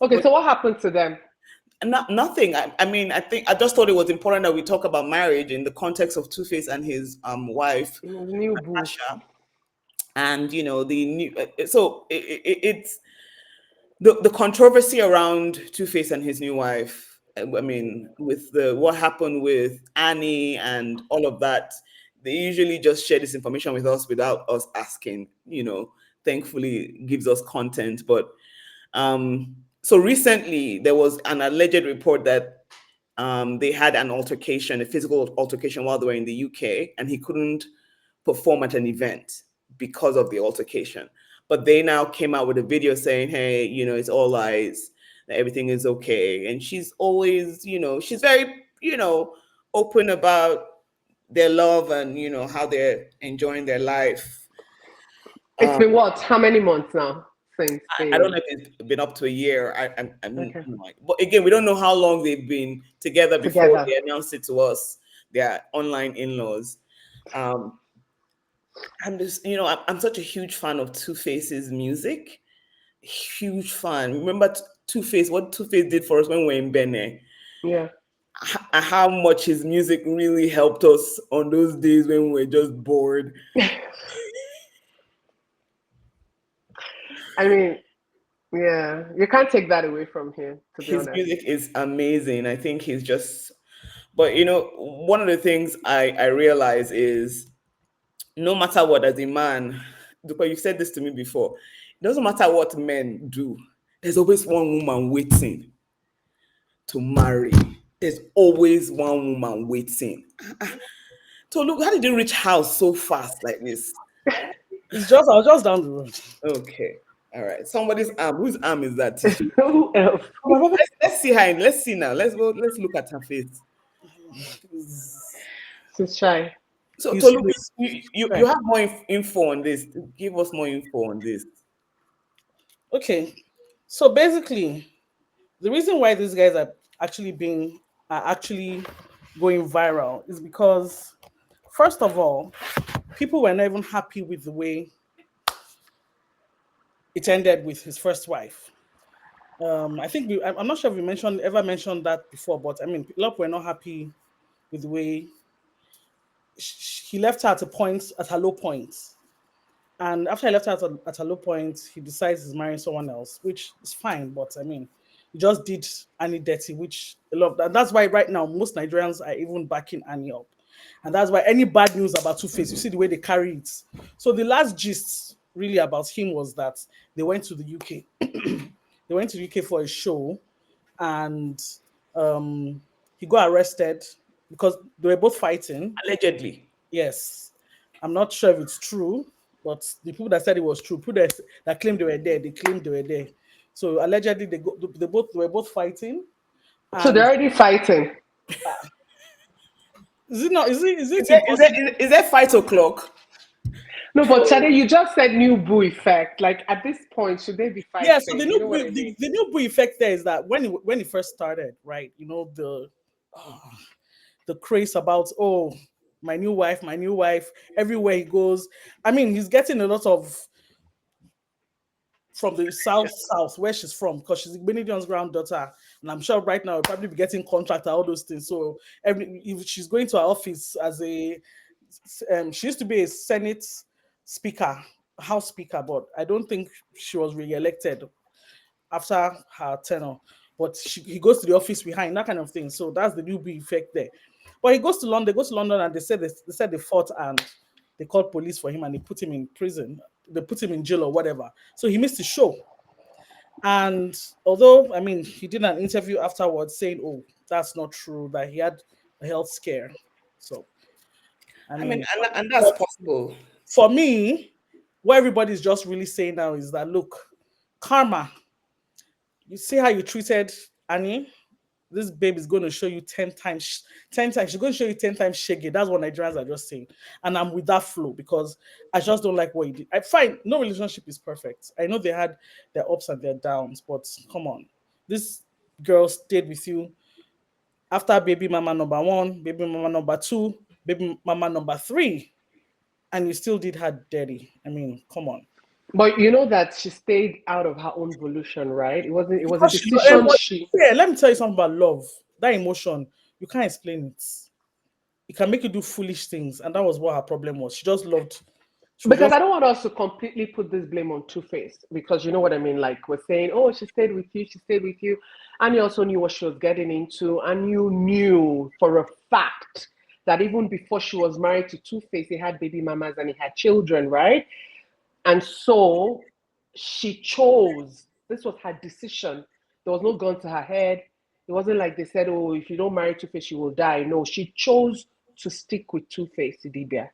Okay, so what happened to them? Nothing. I think I just thought it was important that we talk about marriage in the context of 2Face and his wife New boo. Natasha, and the new. It's the controversy around 2Face and his new wife. I mean, with the what happened with Annie and all of that, they usually just share this information with us without us asking. Thankfully, gives us content, but so recently, there was an alleged report that they had an altercation, a physical altercation while they were in the UK, and he couldn't perform at an event because of the altercation. But they now came out with a video saying, hey, it's all lies, that everything is okay. And she's always, she's very, open about their love and, how they're enjoying their life. It's been what? How many months now since I don't know they? if it's been up to a year. I'm Okay, like, but again, we don't know how long they've been together before together. they announced it to us. Their online in-laws. Um, I'm just, I'm such a huge fan of Two Face's music. Huge fan. Remember Two Face? What Two Face did for us when we were in Benin? Yeah. How much his music really helped us on those days when we were just bored. I mean, yeah, you can't take that away from him, to be His honest. music is amazing. I think he's just, but one of the things I realize is no matter what, as a man, because you've said this to me before, it doesn't matter what men do, there's always one woman waiting to marry. There's always one woman waiting. So look, how did you reach house so fast like this? It's just I was just down the road. Okay. All right. Somebody's arm. Whose arm is that? Who else? Let's see her. Let's see now. Let's go. Let's look at her face. She's shy. So He's Tolu, he's- you have more info on this. Give us more info on this. okay. So basically, the reason why these guys are actually going viral is because first of all, people were not even happy with the way it ended with his first wife. I think I'm not sure if we ever mentioned that before, but I mean, a lot were not happy with the way he left her at a low point. And after he left her at a low point, he decides he's marrying someone else, which is fine. But I mean, he just did Annie dirty, which a lot. That's why right now most Nigerians are even backing Annie up, and that's why any bad news about Two Face, you see the way they carry it. So the last gist really about him was that they went to the UK. They went to the UK for a show, and he got arrested because they were both fighting. Allegedly. Yes, I'm not sure if it's true, but the people that said it was true, people that claimed they were there, they claimed they were there. So allegedly, they were both fighting, So they're and already fighting. is it not? Is Is it there, is impossible? there, is there 5 o'clock? No, but Shade, you just said new boo effect. Like at this point, should they be Yeah. So fighting? You know what I mean? the new boo effect there is that when it first started, right? The craze about my new wife, everywhere he goes. I mean, he's getting a lot of from the south where she's from because she's Benedict's granddaughter, and I'm sure right now will probably be getting contract and all those things. So if she's going to her office as she used to be a Senate speaker, House speaker, but I don't think she was re-elected after her tenure. But he goes to the office behind that kind of thing. So that's the new big effect there. But he goes to London. They go to London, and they said they fought and they called police for him and they put him in prison. They put him in jail or whatever. So he missed the show. And although I mean he did an interview afterwards saying, "Oh, that's not true," that he had a health scare. So I I mean, mean, and that's possible. for me, what everybody's just really saying now is that look, karma. You see how you treated Annie? This babe is going to show you 10 times, 10 times. She's going to show you 10 times shaggy. That's what Nigerians are just saying. And I'm with that flow because I just don't like what he did. I find no relationship is perfect. I know they had their ups and their downs, but come on. This girl stayed with you after baby mama number one, baby mama number two, baby mama number three, and you still did her dirty. I mean, come on. But you know that she stayed out of her own volition, right? It was a Because she, decision but, she. yeah, let me tell you something about love. That emotion, you can't explain it. It can make you do foolish things, and that was what her problem was. She just loved. She was Because just I don't want us to completely put this blame on 2Face, because you know what I mean. Like we're saying, oh, she stayed with you, she stayed with you, and you also knew what she was getting into, and you knew for a fact that even before she was married to 2Face, he had baby mamas and he had children, right? And so she chose, this was her decision. There was no gun to her head. It wasn't like they said, oh, if you don't marry 2Face, you will die. No, she chose to stick with 2Face Idibia.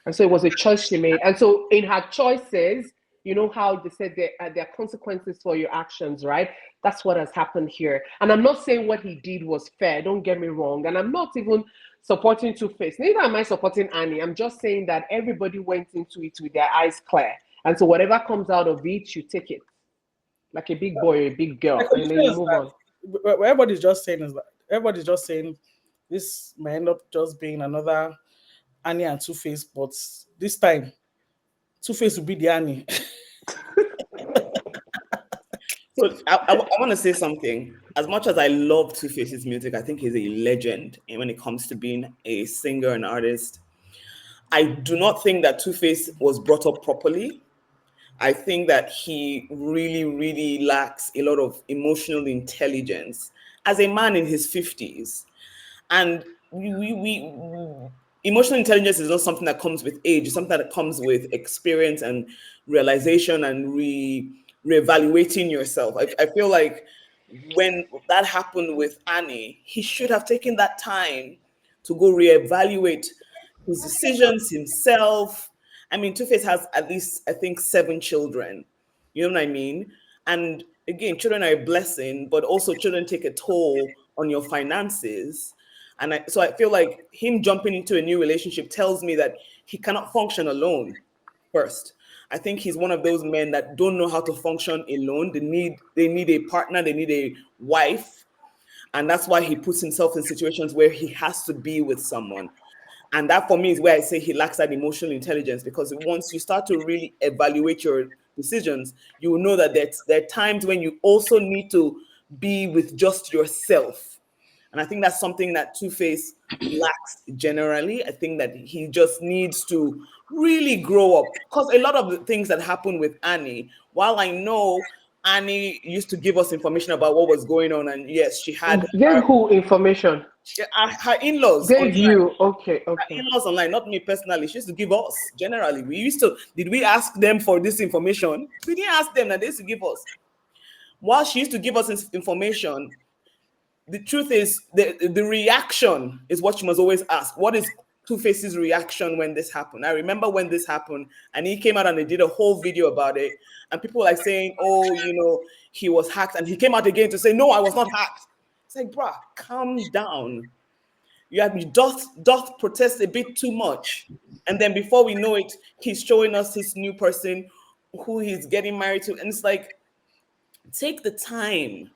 And so it was a choice she made. And so in her choices, you know how they said there are consequences for your actions, right? That's what has happened here. And I'm not saying what he did was fair, don't get me wrong. And I'm not even supporting 2Face. Neither am I supporting Annie. I'm just saying that everybody went into it with their eyes clear. And so whatever comes out of it, you take it like a big boy or a big my girl, and then concern you is move that on. what everybody's just saying is that everybody's just saying this may end up just being another Annie and Two Face, but this time Two Face will be the Annie. So I want to say something. As much as I love Two Face's music, I think he's a legend when it comes to being a singer and artist. I do not think that Two Face was brought up properly. I think that he really, really lacks a lot of emotional intelligence as a man in his 50s. And emotional intelligence is not something that comes with age. It's something that comes with experience and realization and reevaluating yourself. I feel like when that happened with Annie, he should have taken that time to go reevaluate his decisions himself. I mean, Two-Face has at least, I think, 7 children. You know what I mean? And again, children are a blessing, but also children take a toll on your finances. And so I feel like him jumping into a new relationship tells me that he cannot function alone first. I think he's one of those men that don't know how to function alone. They need a partner, they need a wife. And that's why he puts himself in situations where he has to be with someone. And that for me is where I say he lacks that emotional intelligence, because once you start to really evaluate your decisions, you will know that there are times when you also need to be with just yourself. And I think that's something that Two-Face lacks generally. I think that he just needs to really grow up. Because a lot of the things that happened with Annie, while I know Annie used to give us information about what was going on, and yes, she had Gave who information? her in-laws Gave online. you. Okay, Her okay. in-laws online, not me personally. She used to give us generally. Did we ask them for this information? We didn't ask them, that they used to give us. While she used to give us this information, the truth is the reaction is what you must always ask. What is Two-Face's reaction when this happened? I remember when this happened, and he came out and they did a whole video about it, and people were like saying, oh, he was hacked, and he came out again to say, no, I was not hacked. It's like, bruh, calm down. You have doth protest a bit too much. And then before we know it, he's showing us his new person who he's getting married to. And it's like, take the time.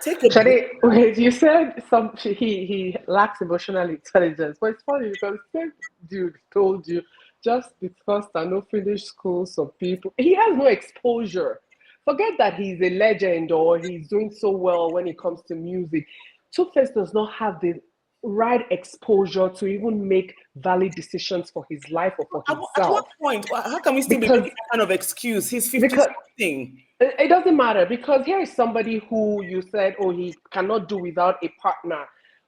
Take a break. Shade, wait, you said he lacks emotional intelligence, but it's funny because same dude told you just because I no finish school, some people he has no exposure. Forget that he's a legend or he's doing so well when it comes to music. Two-Face does not have the right exposure to even make valid decisions for his life or for At what himself. point? How can we still be Because making that kind of excuse? He's 50 because something. it doesn't matter, because here is somebody who you said, oh, he cannot do without a partner,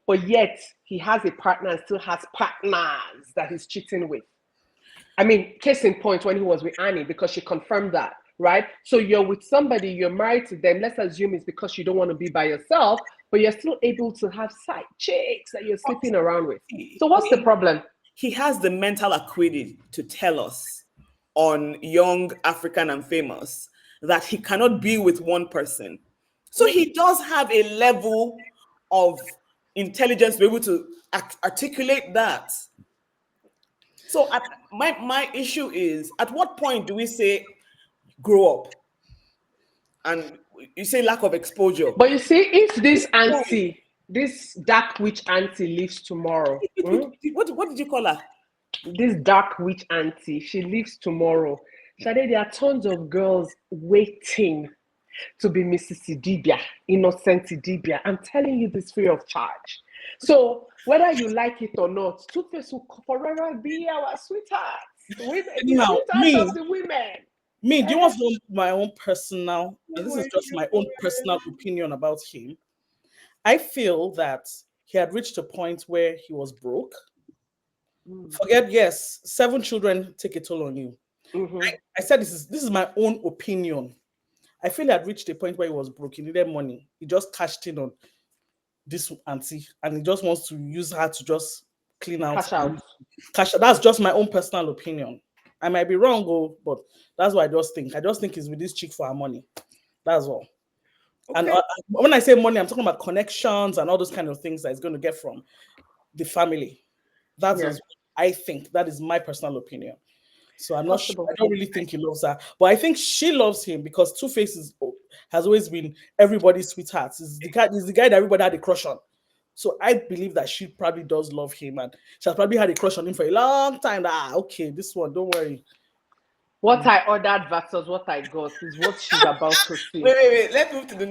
but yet he has a partner and still has partners that he's cheating with. I mean, case in point, when he was with Annie, because she confirmed that, right? So you're with somebody, you're married to them. Let's assume it's because you don't want to be by yourself, but you're still able to have side chicks that you're sleeping around with. So what's the problem? He has the mental acuity to tell us on Young, African, and Famous that he cannot be with one person. So he does have a level of intelligence to be able to articulate that. So my issue is, at what point do we say grow up? And you say lack of exposure. But you see, if this auntie, this dark witch auntie lives tomorrow, What did you call her? this dark witch auntie, she leaves tomorrow. Shade, there are tons of girls waiting to be Mrs. Idibia, innocent Idibia. I'm telling you this free of charge. So whether you like it or not, 2Face will forever be our sweetheart. Women, the Now, sweetheart of the women. do you want to know my own personal, and this is just my own personal opinion about him. I feel that he had reached a point where he was broke. Forget, yes, 7 children take a toll on you. I said this is my own opinion. I feel he had reached a point where he was broke. He needed money. He just cashed in on this auntie, and he just wants to use her to just clean out. Cash out. Cash out. That's just my own personal opinion. I might be wrong, but that's what I just think. I just think he's with this chick for her money. That's all. Okay. And when I say money, I'm talking about connections and all those kind of things that he's going to get from the family. That's what I think. That is my personal opinion. So I'm not sure. I don't really think he loves her, but I think she loves him because 2Face has always been everybody's sweetheart. He's the guy that everybody had a crush on. So I believe that she probably does love him, and she has probably had a crush on him for a long time. Okay, this one, don't worry. What I ordered versus what I got is what she's about to see. Wait. Let's move to the